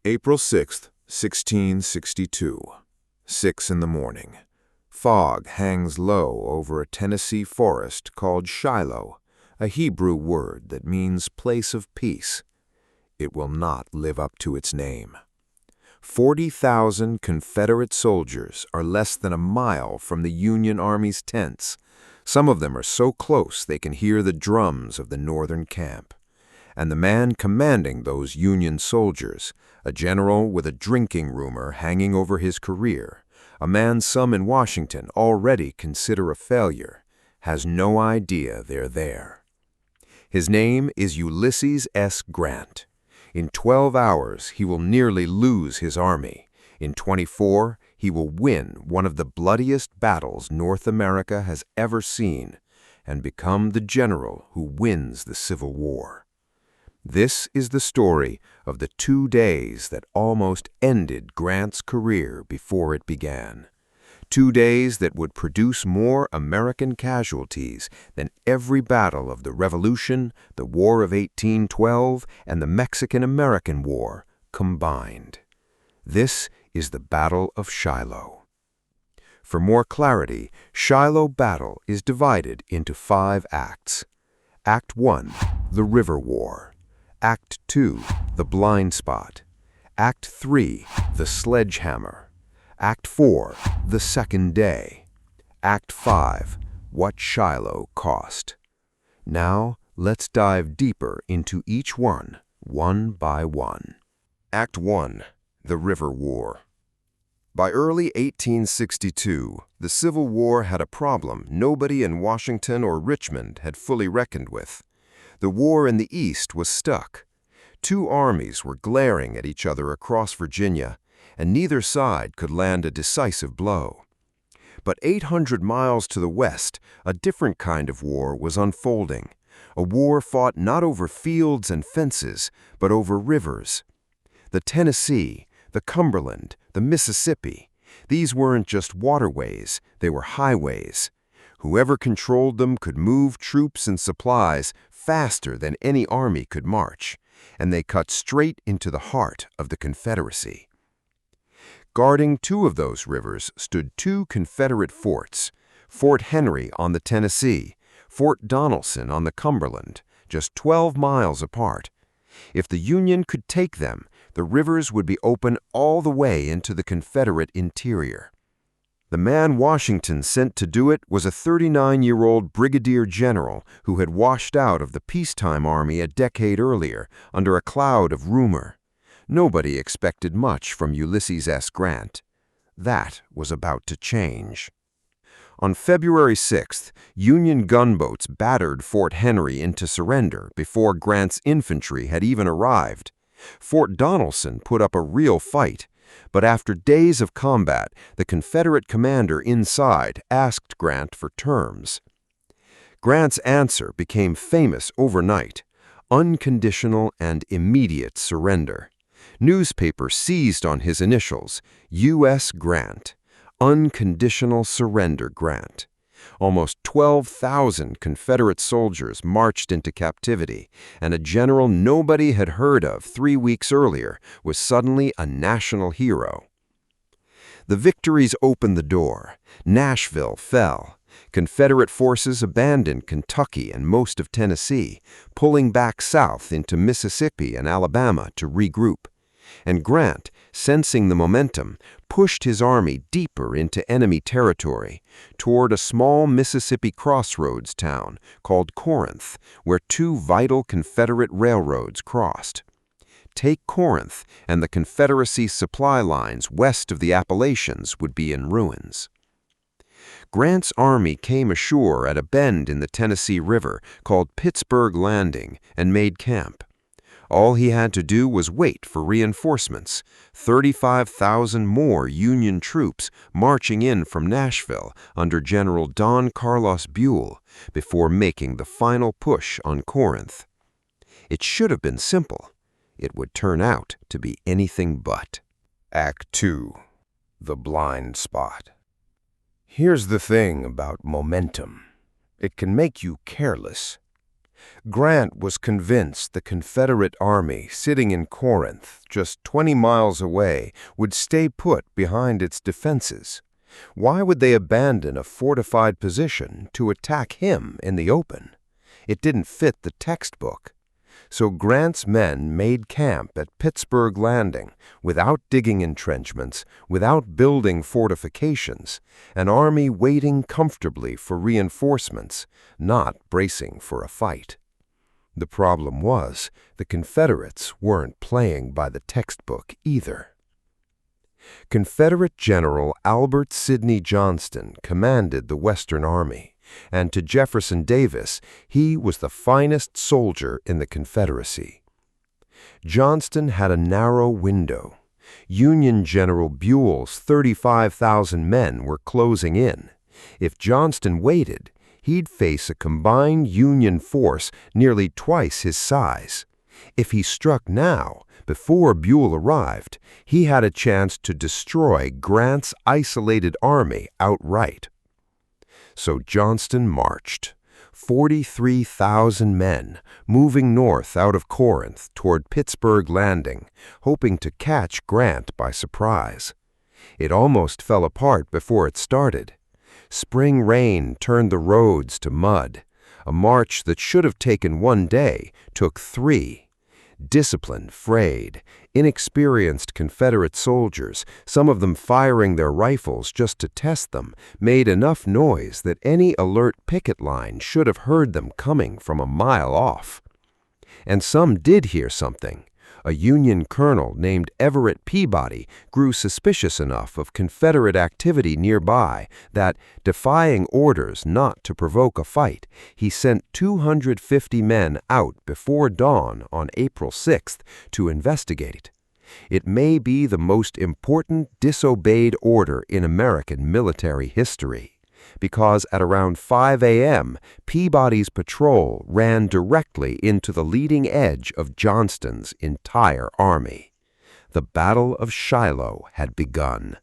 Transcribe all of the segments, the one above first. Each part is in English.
April 6th, 1662. 6 in the morning. Fog hangs low over a Tennessee forest called Shiloh, a Hebrew word that means place of peace. It will not live up to its name. 40,000 Confederate soldiers are less than a mile from the Union Army's tents. Some of them are so close they can hear the drums of the northern camp. And the man commanding those Union soldiers, a general with a drinking rumor hanging over his career, a man some in Washington already consider a failure, has no idea they're there. His name is Ulysses S. Grant. In 12 hours, he will nearly lose his army. In 24, he will win one of the bloodiest battles North America has ever seen and become the general who wins the Civil War. This is the story of the 2 days that almost ended Grant's career before it began. 2 days that would produce more American casualties than every battle of the Revolution, the War of 1812, and the Mexican-American War combined. This is the Battle of Shiloh. For more clarity, Shiloh battle is divided into 5 acts. Act 1, the River War. Act 2, the Blind Spot. Act 3, the Sledgehammer. Act 4, the Second Day. Act 5, what Shiloh cost. Now, let's dive deeper into each one by one. Act 1, the River War. By early 1862, the Civil War had a problem nobody in Washington or Richmond had fully reckoned with. The war in the East was stuck. 2 armies were glaring at each other across Virginia, and neither side could land a decisive blow. But 800 miles to the west, a different kind of war was unfolding, a war fought not over fields and fences, but over rivers. The Tennessee, the Cumberland, the Mississippi, these weren't just waterways, they were highways. Whoever controlled them could move troops and supplies faster than any army could march, and they cut straight into the heart of the Confederacy. Guarding 2 of those rivers stood 2 Confederate forts, Fort Henry on the Tennessee, Fort Donelson on the Cumberland, just 12 miles apart. If the Union could take them, the rivers would be open all the way into the Confederate interior. The man Washington sent to do it was a 39-year-old brigadier general who had washed out of the peacetime army a decade earlier under a cloud of rumor. Nobody expected much from Ulysses S. Grant. That was about to change. On February 6th, Union gunboats battered Fort Henry into surrender before Grant's infantry had even arrived. Fort Donelson put up a real fight. But after days of combat, the Confederate commander inside asked Grant for terms. Grant's answer became famous overnight: unconditional and immediate surrender. Newspapers seized on his initials, U.S. Grant, Unconditional Surrender Grant. Almost 12,000 Confederate soldiers marched into captivity, and a general nobody had heard of 3 weeks earlier was suddenly a national hero. The victories opened the door. Nashville fell. Confederate forces abandoned Kentucky and most of Tennessee, pulling back south into Mississippi and Alabama to regroup. And Grant, sensing the momentum, pushed his army deeper into enemy territory, toward a small Mississippi crossroads town called Corinth, where 2 vital Confederate railroads crossed. Take Corinth, and the Confederacy's supply lines west of the Appalachians would be in ruins. Grant's army came ashore at a bend in the Tennessee River called Pittsburgh Landing and made camp. All he had to do was wait for reinforcements, 35,000 more Union troops marching in from Nashville under General Don Carlos Buell before making the final push on Corinth. It should have been simple. It would turn out to be anything but. Act 2, the Blind Spot. Here's the thing about momentum. It can make you careless. Grant was convinced the Confederate army sitting in Corinth, just 20 miles away, would stay put behind its defenses. Why would they abandon a fortified position to attack him in the open? It didn't fit the textbook. So Grant's men made camp at Pittsburgh Landing without digging entrenchments, without building fortifications, an army waiting comfortably for reinforcements, not bracing for a fight. The problem was, the Confederates weren't playing by the textbook either. Confederate General Albert Sidney Johnston commanded the Western Army, and to Jefferson Davis, he was the finest soldier in the Confederacy. Johnston had a narrow window. Union General Buell's 35,000 men were closing in. If Johnston waited, he'd face a combined Union force nearly twice his size. If he struck now, before Buell arrived, he had a chance to destroy Grant's isolated army outright. So Johnston marched, 43,000 men, moving north out of Corinth toward Pittsburgh Landing, hoping to catch Grant by surprise. It almost fell apart before it started. Spring rain turned the roads to mud. A march that should have taken 1 day took 3. Discipline frayed. Inexperienced Confederate soldiers, some of them firing their rifles just to test them, made enough noise that any alert picket line should have heard them coming from a mile off. And some did hear something. A Union colonel named Everett Peabody grew suspicious enough of Confederate activity nearby that, defying orders not to provoke a fight, he sent 250 men out before dawn on April 6th to investigate. It may be the most important disobeyed order in American military history, because at around 5 a.m., Peabody's patrol ran directly into the leading edge of Johnston's entire army. The Battle of Shiloh had begun,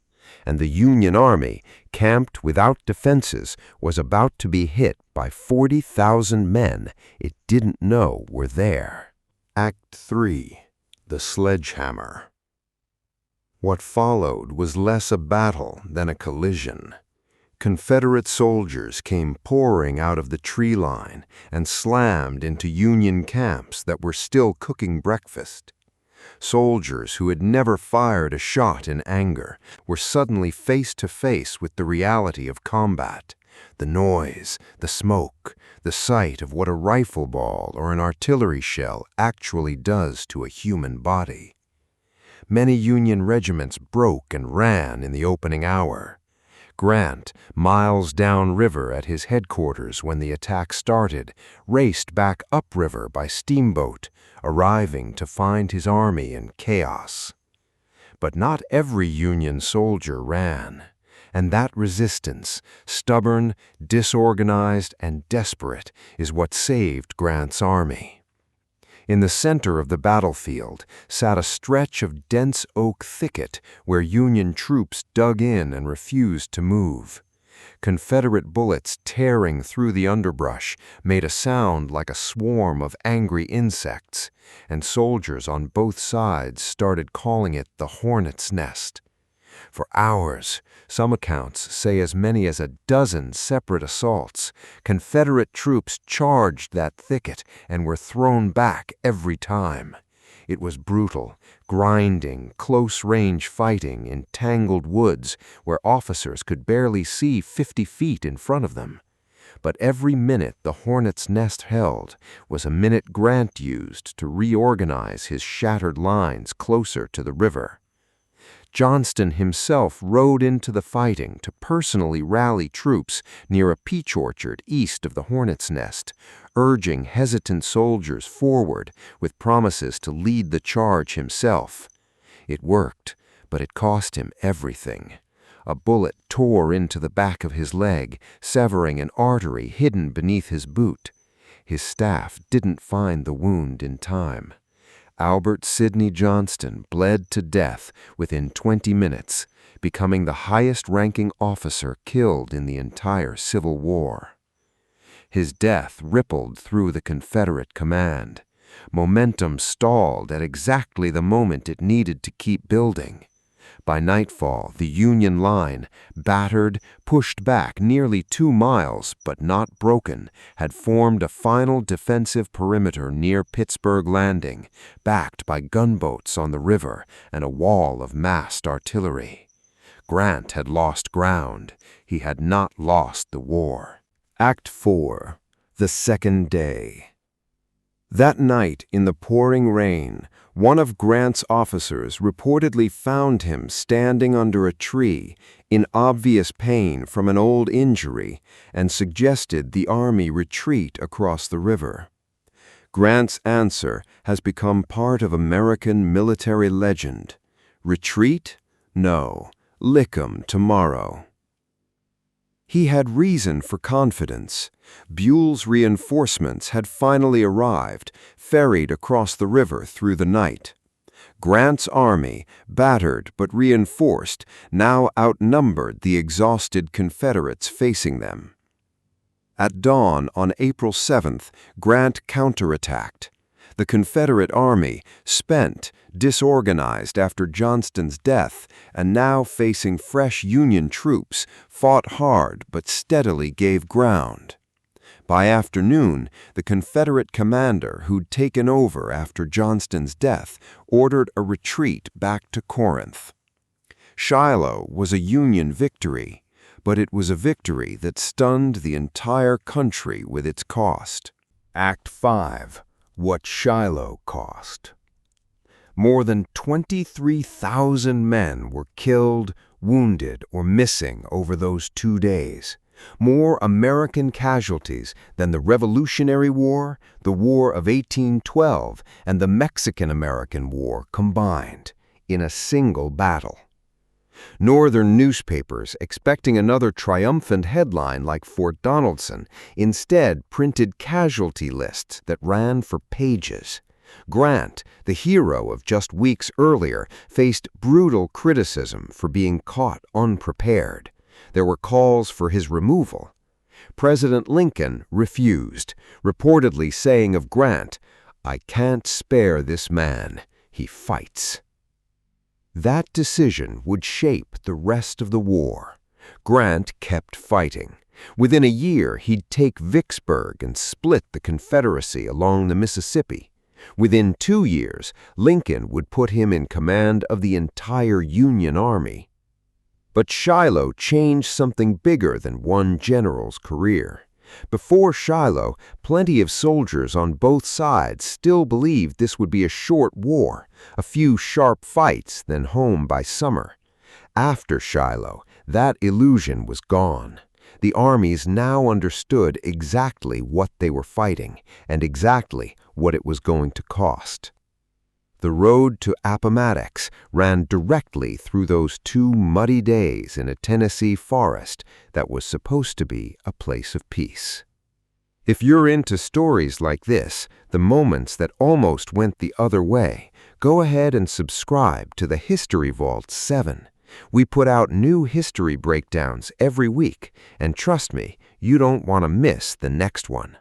and the Union Army, camped without defenses, was about to be hit by 40,000 men it didn't know were there. Act 3. The Sledgehammer. What followed was less a battle than a collision. Confederate soldiers came pouring out of the tree line and slammed into Union camps that were still cooking breakfast. Soldiers who had never fired a shot in anger were suddenly face to face with the reality of combat. The noise, the smoke, the sight of what a rifle ball or an artillery shell actually does to a human body. Many Union regiments broke and ran in the opening hour. Grant, miles downriver at his headquarters when the attack started, raced back upriver by steamboat, arriving to find his army in chaos. But not every Union soldier ran, and that resistance, stubborn, disorganized, and desperate, is what saved Grant's army. In the center of the battlefield sat a stretch of dense oak thicket where Union troops dug in and refused to move. Confederate bullets tearing through the underbrush made a sound like a swarm of angry insects, and soldiers on both sides started calling it the Hornet's nest. For hours, some accounts say as many as a dozen separate assaults, Confederate troops charged that thicket and were thrown back every time. It was brutal, grinding, close-range fighting in tangled woods where officers could barely see 50 feet in front of them. But every minute the Hornet's nest held was a minute Grant used to reorganize his shattered lines closer to the river. Johnston himself rode into the fighting to personally rally troops near a peach orchard east of the Hornet's Nest, urging hesitant soldiers forward with promises to lead the charge himself. It worked, but it cost him everything. A bullet tore into the back of his leg, severing an artery hidden beneath his boot. His staff didn't find the wound in time. Albert Sidney Johnston bled to death within 20 minutes, becoming the highest-ranking officer killed in the entire Civil War. His death rippled through the Confederate command. Momentum stalled at exactly the moment it needed to keep building. By nightfall, the Union line, battered, pushed back nearly 2 miles, but not broken, had formed a final defensive perimeter near Pittsburgh Landing, backed by gunboats on the river and a wall of massed artillery. Grant had lost ground. He had not lost the war. Act 4. The Second Day. That night, in the pouring rain, one of Grant's officers reportedly found him standing under a tree, in obvious pain from an old injury, and suggested the Army retreat across the river. Grant's answer has become part of American military legend. Retreat? No. Lick 'em tomorrow. He had reason for confidence. Buell's reinforcements had finally arrived, ferried across the river through the night. Grant's army, battered but reinforced, now outnumbered the exhausted Confederates facing them. At dawn on April 7th, Grant counterattacked. The Confederate army, spent, disorganized after Johnston's death, and now facing fresh Union troops, fought hard but steadily gave ground. By afternoon, the Confederate commander who'd taken over after Johnston's death ordered a retreat back to Corinth. Shiloh was a Union victory, but it was a victory that stunned the entire country with its cost. Act 5. What Shiloh cost. More than 23,000 men were killed, wounded, or missing over those 2 days. More American casualties than the Revolutionary War, the War of 1812, and the Mexican-American War combined, in a single battle. Northern newspapers, expecting another triumphant headline like Fort Donelson, instead printed casualty lists that ran for pages. Grant, the hero of just weeks earlier, faced brutal criticism for being caught unprepared. There were calls for his removal. President Lincoln refused, reportedly saying of Grant, "I can't spare this man. He fights." That decision would shape the rest of the war. Grant kept fighting. Within a year, he'd take Vicksburg and split the Confederacy along the Mississippi. Within 2 years, Lincoln would put him in command of the entire Union Army. But Shiloh changed something bigger than one general's career. Before Shiloh, plenty of soldiers on both sides still believed this would be a short war, a few sharp fights, then home by summer. After Shiloh, that illusion was gone. The armies now understood exactly what they were fighting and exactly what it was going to cost. The road to Appomattox ran directly through those 2 muddy days in a Tennessee forest that was supposed to be a place of peace. If you're into stories like this, the moments that almost went the other way, go ahead and subscribe to the History Vault 7. We put out new history breakdowns every week, and trust me, you don't want to miss the next one.